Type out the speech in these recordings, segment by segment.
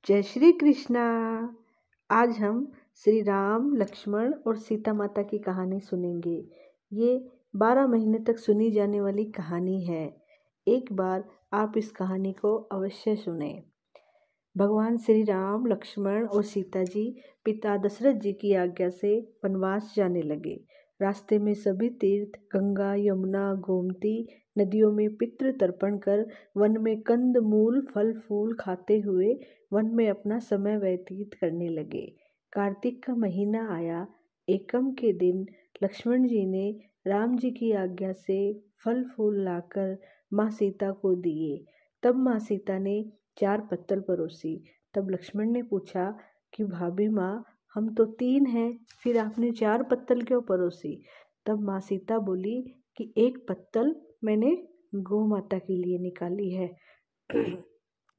जय श्री कृष्णा। आज हम श्री राम, लक्ष्मण और सीता माता की कहानी सुनेंगे। ये 12 महीने तक सुनी जाने वाली कहानी है। एक बार आप इस कहानी को अवश्य सुने। भगवान श्री राम, लक्ष्मण और सीता जी पिता दशरथ जी की आज्ञा से वनवास जाने लगे। रास्ते में सभी तीर्थ, गंगा, यमुना, गोमती नदियों में पितृ तर्पण कर वन में कंद मूल फल फूल खाते हुए वन में अपना समय व्यतीत करने लगे। कार्तिक का महीना आया। एकम के दिन लक्ष्मण जी ने राम जी की आज्ञा से फल फूल लाकर माँ सीता को दिए। तब माँ सीता ने 4 पत्तल परोसी। तब लक्ष्मण ने पूछा कि भाभी माँ, हम तो 3 हैं, फिर आपने 4 पत्तल क्यों परोसी? तब माँ सीता बोली कि 1 पत्तल मैंने गौ माता के लिए निकाली है।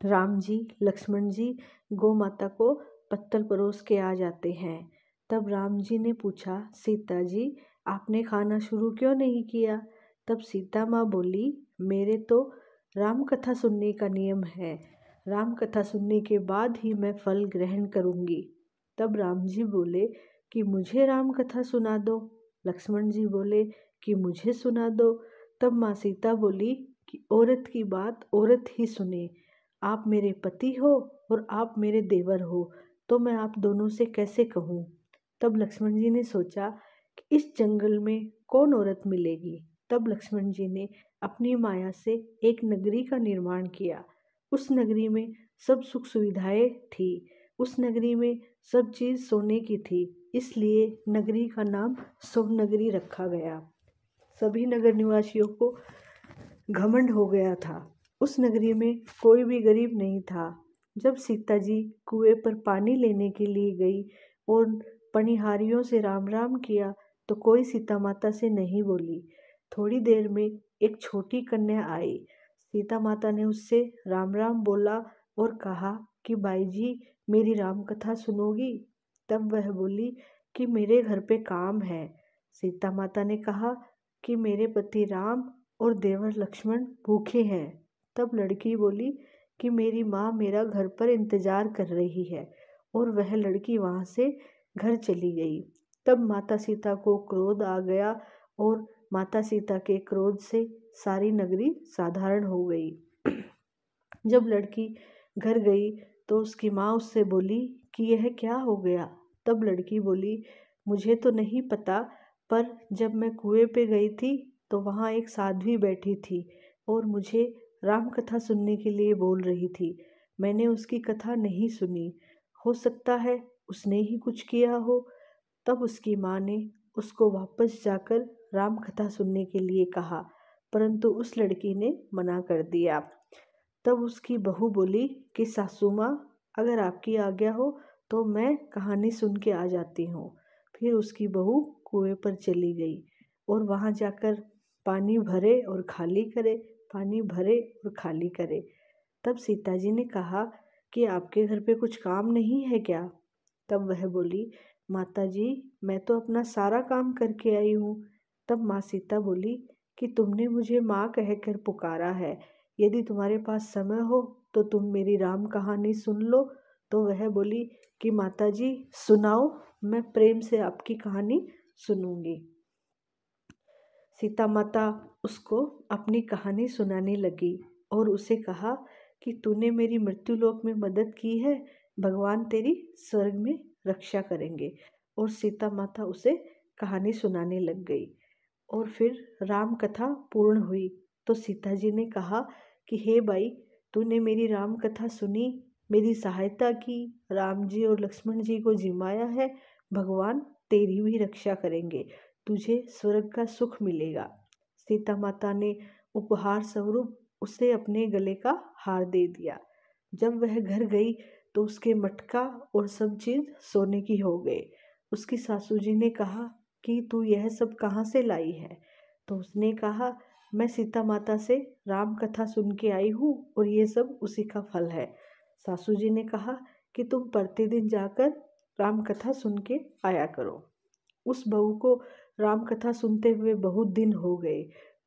राम जी, लक्ष्मण जी गौ माता को पत्तल परोस के आ जाते हैं। तब राम जी ने पूछा, सीता जी आपने खाना शुरू क्यों नहीं किया? तब सीता माँ बोली, मेरे तो राम कथा सुनने का नियम है। राम कथा सुनने के बाद ही मैं फल ग्रहण करूँगी। तब राम जी बोले कि मुझे राम कथा सुना दो। लक्ष्मण जी बोले कि मुझे सुना दो। तब माँ सीता बोली कि औरत की बात औरत ही सुने। आप मेरे पति हो और आप मेरे देवर हो, तो मैं आप दोनों से कैसे कहूँ? तब लक्ष्मण जी ने सोचा कि इस जंगल में कौन औरत मिलेगी। तब लक्ष्मण जी ने अपनी माया से एक नगरी का निर्माण किया। उस नगरी में सब सुख सुविधाएं थी। उस नगरी में सब चीज़ सोने की थी, इसलिए नगरी का नाम सोननगरी रखा गया। सभी नगर निवासियों को घमंड हो गया था। उस नगरी में कोई भी गरीब नहीं था। जब सीता जी कुएं पर पानी लेने के लिए गई और पनिहारियों से राम राम किया तो कोई सीता माता से नहीं बोली। थोड़ी देर में एक छोटी कन्या आई। सीता माता ने उससे राम राम बोला और कहा कि बाई जी मेरी राम कथा सुनोगी? तब वह बोली कि मेरे घर पे काम है। सीता माता ने कहा कि मेरे पति राम और देवर लक्ष्मण भूखे हैं। तब लड़की बोली कि मेरी माँ मेरा घर पर इंतजार कर रही है, और वह लड़की वहाँ से घर चली गई। तब माता सीता को क्रोध आ गया और माता सीता के क्रोध से सारी नगरी साधारण हो गई। जब लड़की घर गई तो उसकी माँ उससे बोली कि यह क्या हो गया? तब लड़की बोली, मुझे तो नहीं पता, पर जब मैं कुएं पे गई थी तो वहाँ एक साध्वी बैठी थी और मुझे राम कथा सुनने के लिए बोल रही थी। मैंने उसकी कथा नहीं सुनी। हो सकता है उसने ही कुछ किया हो। तब उसकी माँ ने उसको वापस जाकर राम कथा सुनने के लिए कहा, परंतु उस लड़की ने मना कर दिया। तब उसकी बहू बोली कि सासू माँ, अगर आपकी आज्ञा हो तो मैं कहानी सुन के आ जाती हूँ। फिर उसकी बहू कुएं पर चली गई और वहाँ जाकर पानी भरे और खाली करे, पानी भरे और खाली करे। तब सीता जी ने कहा कि आपके घर पे कुछ काम नहीं है क्या? तब वह बोली, माता जी मैं तो अपना सारा काम करके आई हूँ। तब माँ सीता बोली कि तुमने मुझे माँ कहकर पुकारा है, यदि तुम्हारे पास समय हो तो तुम मेरी राम कहानी सुन लो। तो वह बोली कि माता जी सुनाओ, मैं प्रेम से आपकी कहानी सुनूंगी। सीता माता उसको अपनी कहानी सुनाने लगी और उसे कहा कि तूने मेरी मृत्युलोक में मदद की है, भगवान तेरी स्वर्ग में रक्षा करेंगे। और सीता माता उसे कहानी सुनाने लग गई और फिर राम कथा पूर्ण हुई। तो सीता जी ने कहा कि हे भाई, तूने मेरी राम कथा सुनी, मेरी सहायता की, राम जी और लक्ष्मण जी को जिमाया है, भगवान तेरी भी रक्षा करेंगे, तुझे स्वर्ग का सुख मिलेगा। सीता माता ने उपहार स्वरूप उसे अपने गले का हार दे दिया। जब वह घर गई तो उसके मटका और सब चीज सोने की हो गए। उसकी सासू जी ने कहा कि तू यह सब कहाँ से लाई है? तो उसने कहा, मैं सीता माता से राम कथा सुन के आई हूँ और ये सब उसी का फल है। सासू जी ने कहा कि तुम प्रतिदिन जाकर राम कथा सुन के आया करो। उस बहू को राम कथा सुनते हुए बहुत दिन हो गए।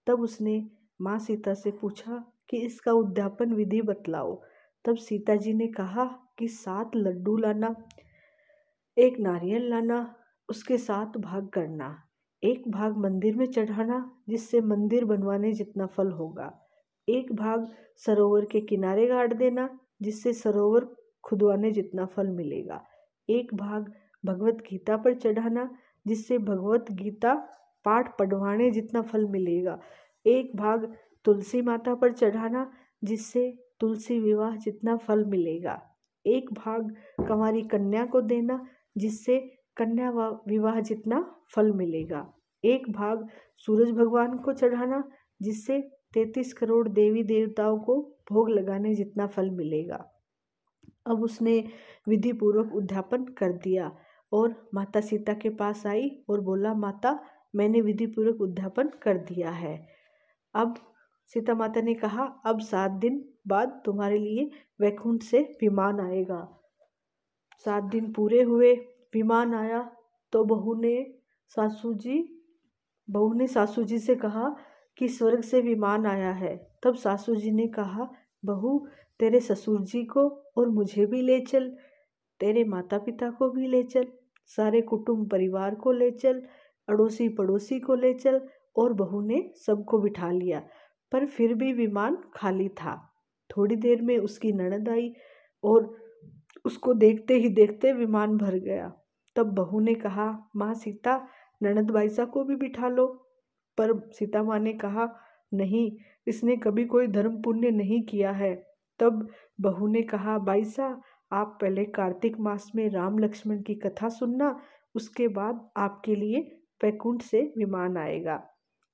तब उसने माँ सीता से पूछा कि इसका उद्यापन विधि बतलाओ। तब सीता जी ने कहा कि 7 लड्डू लाना, 1 नारियल लाना, उसके 7 भाग करना, 1 भाग मंदिर में चढ़ाना जिससे मंदिर बनवाने जितना फल होगा, 1 भाग सरोवर के किनारे गाड़ देना जिससे सरोवर खुदवाने जितना फल मिलेगा, 1 भाग भगवत गीता पर चढ़ाना जिससे भगवत गीता पाठ पढ़वाने जितना फल मिलेगा, 1 भाग तुलसी माता पर चढ़ाना जिससे तुलसी विवाह जितना फल मिलेगा, 1 भाग कंवारी कन्या को देना जिससे कन्या विवाह जितना फल मिलेगा, 1 भाग सूरज भगवान को चढ़ाना जिससे 33 करोड़ देवी देवताओं को भोग लगाने जितना फल मिलेगा। अब उसने विधि पूर्वक उद्यापन कर दिया और माता सीता के पास आई और बोला, माता मैंने विधि पूर्वक उद्यापन कर दिया है। अब सीता माता ने कहा, अब 7 दिन बाद तुम्हारे लिए वैकुंठ से विमान आएगा। 7 दिन पूरे हुए, विमान आया तो बहू ने सासू जी से कहा कि स्वर्ग से विमान आया है। तब सासू जी ने कहा, बहू तेरे ससुर जी को और मुझे भी ले चल, तेरे माता पिता को भी ले चल, सारे कुटुंब परिवार को ले चल, अड़ोसी पड़ोसी को ले चल। और बहू ने सबको बिठा लिया, पर फिर भी विमान खाली था। थोड़ी देर में उसकी ननद आई और उसको देखते ही देखते विमान भर गया। तब बहू ने कहा, माँ सीता ननद बाईसा को भी बिठा लो। पर सीता माँ ने कहा, नहीं, इसने कभी कोई धर्म पुण्य नहीं किया है। तब बहू ने कहा, बाईसा आप पहले कार्तिक मास में राम लक्ष्मण की कथा सुनना, उसके बाद आपके लिए वैकुंठ से विमान आएगा।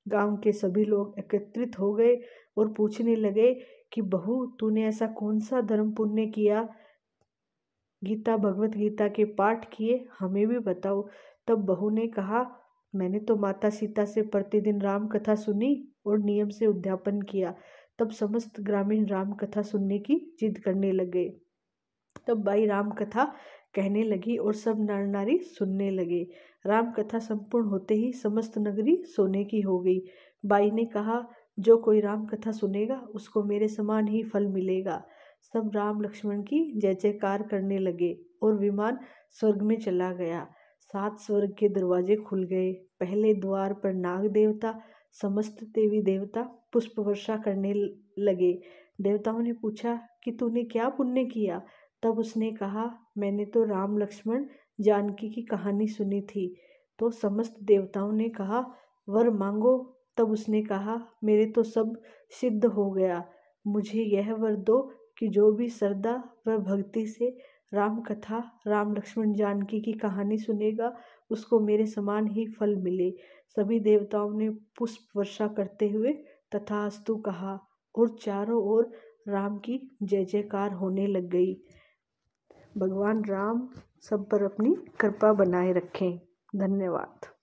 गांव के सभी लोग एकत्रित हो गए और पूछने लगे कि बहू तूने ऐसा कौन सा धर्म पुण्य किया, भगवत गीता के पाठ किए, हमें भी बताओ। तब बहू ने कहा, मैंने तो माता सीता से प्रतिदिन राम कथा सुनी और नियम से उद्यापन किया। तब समस्त ग्रामीण राम कथा सुनने की जिद करने लगे। तब बाई राम कथा कहने लगी और सब नर नारी सुनने लगे। राम कथा संपूर्ण होते ही समस्त नगरी सोने की हो गई। बाई ने कहा, जो कोई राम कथा सुनेगा उसको मेरे समान ही फल मिलेगा। सब राम लक्ष्मण की जय जयकार करने लगे और विमान स्वर्ग में चला गया। 7 स्वर्ग के दरवाजे खुल गए। पहले द्वार पर नाग देवता, समस्त देवी देवता पुष्प वर्षा करने लगे। देवताओं ने पूछा कि तूने क्या पुण्य किया। तब उसने कहा, मैंने तो राम लक्ष्मण जानकी की कहानी सुनी थी। तो समस्त देवताओं ने कहा, वर मांगो। तब उसने कहा, मेरे तो सब सिद्ध हो गया, मुझे यह वर दो कि जो भी श्रद्धा व भक्ति से राम कथा, राम लक्ष्मण जानकी की कहानी सुनेगा उसको मेरे समान ही फल मिले। सभी देवताओं ने पुष्प वर्षा करते हुए तथास्तु कहा और चारों ओर राम की जय जयकार होने लग गई। भगवान राम सब पर अपनी कृपा बनाए रखें। धन्यवाद।